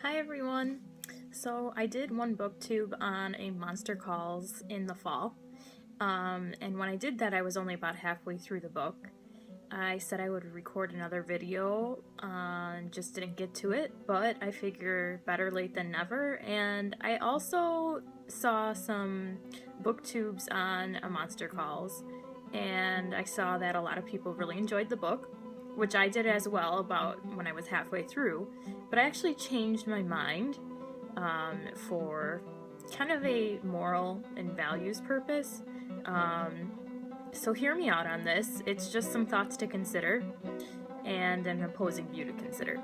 Hi everyone! So I did one booktube on a Monster Calls in the fall, and when I did that I was only about halfway through the book. I said I would record another video, just didn't get to it, but I figure better late than never, and I also saw some booktubes on a Monster Calls, and I saw that a lot of people really enjoyed the book, which I did as well about when I was halfway through, but I actually changed my mind for kind of a moral and values purpose. So hear me out on this. It's just some thoughts to consider and an opposing view to consider.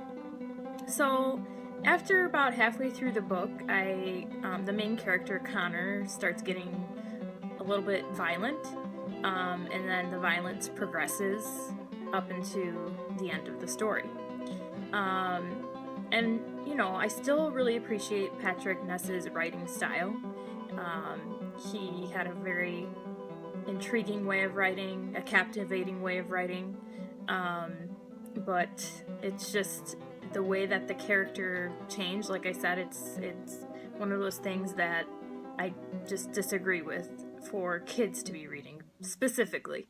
So after about halfway through the book, the main character Connor starts getting a little bit violent, and then the violence progresses up into the end of the story. And I still really appreciate Patrick Ness's writing style. He had a very intriguing way of writing, a captivating way of writing, but it's just the way that the character changed. Like I said, it's one of those things that I just disagree with for kids to be reading specifically.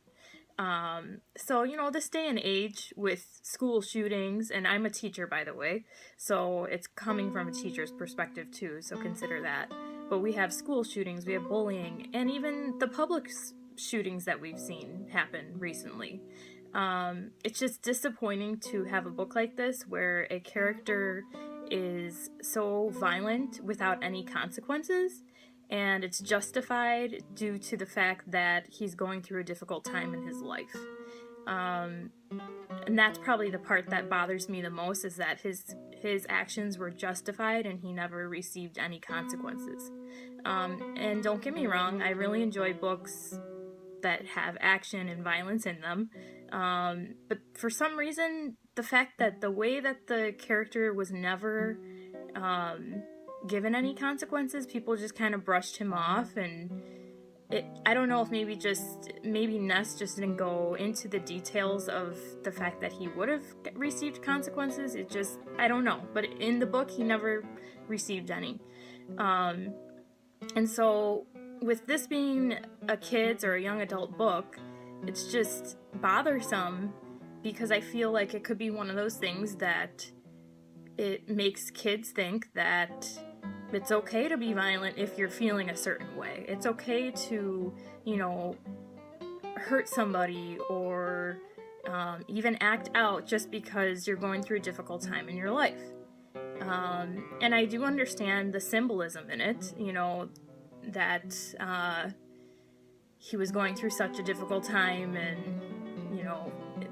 So this day and age with school shootings, and I'm a teacher, by the way, so it's coming from a teacher's perspective too, so consider that. But we have school shootings, we have bullying, and even the public shootings that we've seen happen recently. It's just disappointing to have a book like this where a character is so violent without any consequences, and it's justified due to the fact that he's going through a difficult time in his life. And that's probably the part that bothers me the most, is that his actions were justified and he never received any consequences. And don't get me wrong, I really enjoy books that have action and violence in them. But for some reason, the fact that the way that the character was never given any consequences, people just kind of brushed him off, and I don't know if maybe Ness just didn't go into the details of the fact that he would have received consequences. I don't know, but in the book he never received any. And so with this being a kid's or a young adult book, it's just bothersome because I feel like it could be one of those things that it makes kids think that it's okay to be violent if you're feeling a certain way. It's okay to, hurt somebody or even act out just because you're going through a difficult time in your life. And I do understand the symbolism in it, that he was going through such a difficult time, and,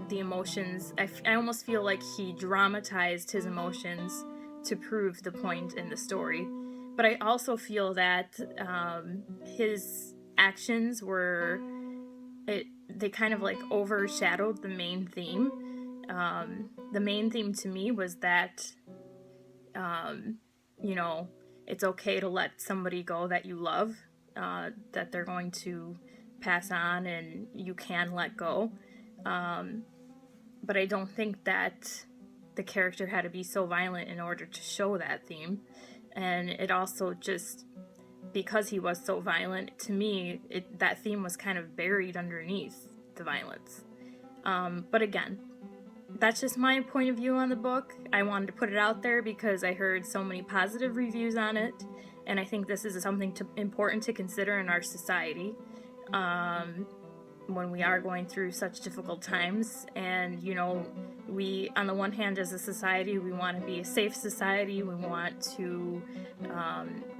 the emotions. I almost feel like he dramatized his emotions to prove the point in the story. But I also feel that his actions they kind of like overshadowed the main theme. The main theme to me was that, it's okay to let somebody go that you love, that they're going to pass on and you can let go. But I don't think that the character had to be so violent in order to show that theme. And it also just, because he was so violent, to me, that theme was kind of buried underneath the violence. But again, that's just my point of view on the book. I wanted to put it out there because I heard so many positive reviews on it, and I think this is something important to consider in our society. When we are going through such difficult times, and we, on the one hand, as a society, we want to be a safe society, we want to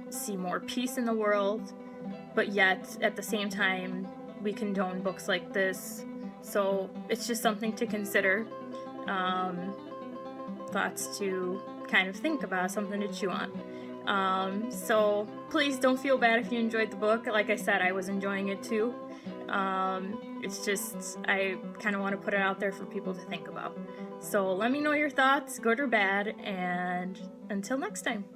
see more peace in the world, but yet at the same time we condone books like this. So it's just something to consider, thoughts to kind of think about, something to chew on. So please don't feel bad if you enjoyed the book. Like I said, I was enjoying it too. It's just, I kind of want to put it out there for people to think about. So let me know your thoughts, good or bad, and until next time.